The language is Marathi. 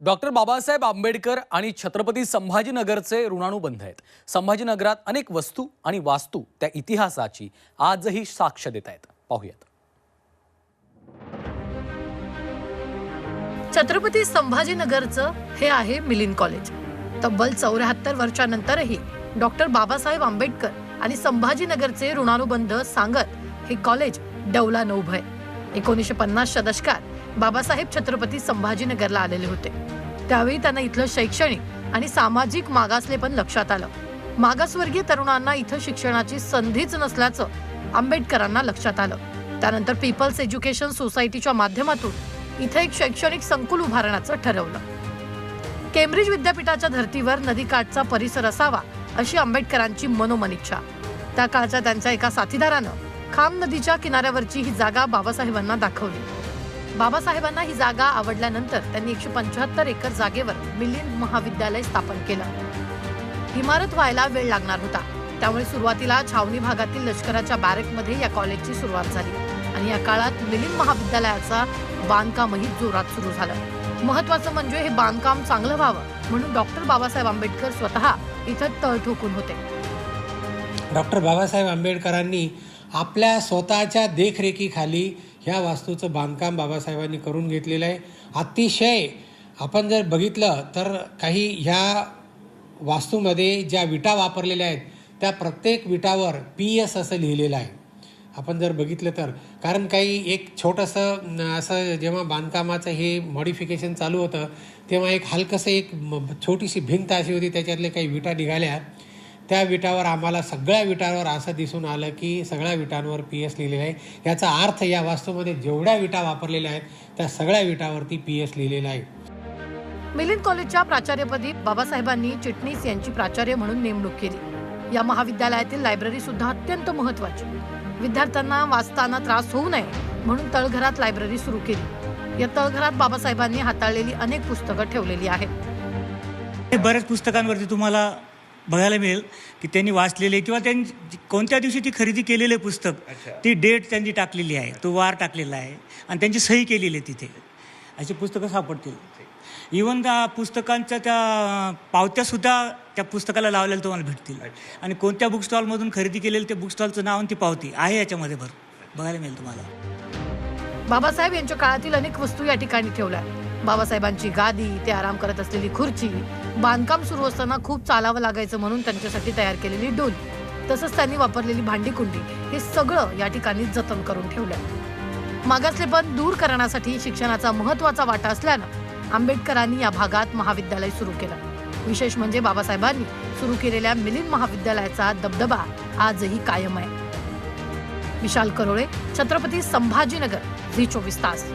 डॉक्टर बाबासाहेब आंबेडकर आणि छत्रपती संभाजीनगरचे ऋणानुबंध आहेत. संभाजीनगरात अनेक वस्तू आणि वास्तू त्या इतिहासाची आजही साक्ष देत आहेत. पाहूयात. छत्रपती संभाजीनगरचं हे आहे मिलिंद कॉलेज. तब्बल 74 वर्षांनंतरही डॉक्टर बाबासाहेब आंबेडकर आणि संभाजीनगरचे ऋणानुबंध सांगत हे कॉलेज डौलानं उभं आहे. 1950च्या दशकात बाबासाहेब छत्रपती संभाजीनगरला आलेले होते. त्यावेळी त्यांना इथलं शैक्षणिक आणि सामाजिक मागासलेपण लक्षात आलं. मागासवर्गीय तरुणांना इथं शिक्षणाची संधीच नसल्याचं आंबेडकरांना लक्षात आलं. त्यानंतर पीपल्स एज्युकेशन सोसायटीच्या माध्यमातून इथं एक शैक्षणिक संकुल उभारण्याचं ठरवलं. केम्ब्रिज विद्यापीठाच्या धर्तीवर नदीकाठचा परिसर असावा अशी आंबेडकरांची मनोमन इच्छा. त्या काळच्या त्यांच्या एका साथीदारानं खाम नदीच्या किनाऱ्यावरची ही जागा बाबासाहेबांना दाखवली. बाबासाहेबांना ही जागा आवडल्यानंतर त्यांनी 175 एकर जागेवर मिलिंद महाविद्यालय स्थापन केलं. इमारत व्हायला वेळ लागणार होता, त्यामुळे सुरुवातीला छावणी भागातील लष्कराच्या बॅरेकमध्ये या कॉलेजची सुरुवात झाली आणि या काळात मिलिंद महाविद्यालयाचा बांधकामही जोरात सुरू झालं. महत्वाचं म्हणजे हे बांधकाम चांगलं व्हावं म्हणून डॉक्टर बाबासाहेब आंबेडकर स्वतः इथं तळ ठोकून होते. डॉक्टर बाबासाहेब आंबेडकरांनी आपल्या स्वतःच्या देखरेखीखाली ह्या वास्तूचं बांधकाम बाबासाहेबांनी करून घेतलेलं आहे. अतिशय आपण जर बघितलं तर काही ह्या वास्तूमध्ये ज्या विटा वापरलेल्या आहेत त्या प्रत्येक विटावर PS असं लिहिलेलं आहे. आपण जर बघितलं तर कारण काही एक छोटंसं असं जेव्हा बांधकामाचं हे मॉडिफिकेशन चालू होतं तेव्हा एक हलकंसं एक छोटीशी भिंत अशी होती, त्याच्यातले काही विटा निघाल्या. त्या विटावर आम्हाला सगळ्या विटांवर असं दिसून आलं की सगळ्या विटांवर PS लिहिलेलं आहे. याचा अर्थ या वास्तूमध्ये जेवढ्या विटा वापरलेल्या आहेत त्या सगळ्या विटावरती PS लिहिलेला आहे. मिलिंद कॉलेजच्या प्राचार्यपदी बाबासाहेबांनी चिटणीस यांची प्राचार्य म्हणून नेमणूक केली. या महाविद्यालयातील लायब्ररी सुद्धा अत्यंत महत्वाची. विद्यार्थ्यांना वाचताना त्रास होऊ नये म्हणून तळघरात लायब्ररी सुरू केली. या तळघरात बाबासाहेबांनी हाताळलेली अनेक पुस्तकं ठेवलेली आहेत. बऱ्याच पुस्तकांवरती तुम्हाला बघायला मिळेल की त्यांनी वाचलेले किंवा त्यांनी कोणत्या दिवशी ती खरेदी केलेले पुस्तक, ती डेट त्यांनी टाकलेली आहे, तो वार टाकलेला आहे आणि त्यांची सही केलेली आहे. तिथे अशी पुस्तकं सापडतील. इव्हन त्या पुस्तकांच्या त्या पावत्यासुद्धा त्या पुस्तकाला लावलेल्या तुम्हाला भेटतील आणि कोणत्या बुक स्टॉलमधून खरेदी केलेलं त्या बुक स्टॉलचं नाव आणि ती पावती आहे याच्यामध्ये बघायला मिळेल तुम्हाला. बाबासाहेब यांच्या काळातील अनेक वस्तू या ठिकाणी ठेवल्या. बाबासाहेबांची गादी, ते आराम करत असलेली खुर्ची, बांधकाम सुरू असताना खूप चालावं लागायचं म्हणून त्यांच्यासाठी तयार केलेली डोली, तसंच त्यांनी वापरलेली भांडी कुंडी, हे सगळं या ठिकाणी जतन करून ठेवलं. मागासलेपण दूर करण्यासाठी शिक्षणाचा महत्वाचा वाटा असल्यानं आंबेडकरांनी या भागात महाविद्यालय सुरू केलं. विशेष म्हणजे बाबासाहेबांनी सुरू केलेल्या मिलिंद महाविद्यालयाचा दबदबा आजही कायम आहे. विशाल करोळे, छत्रपती संभाजीनगर, झी 24 तास.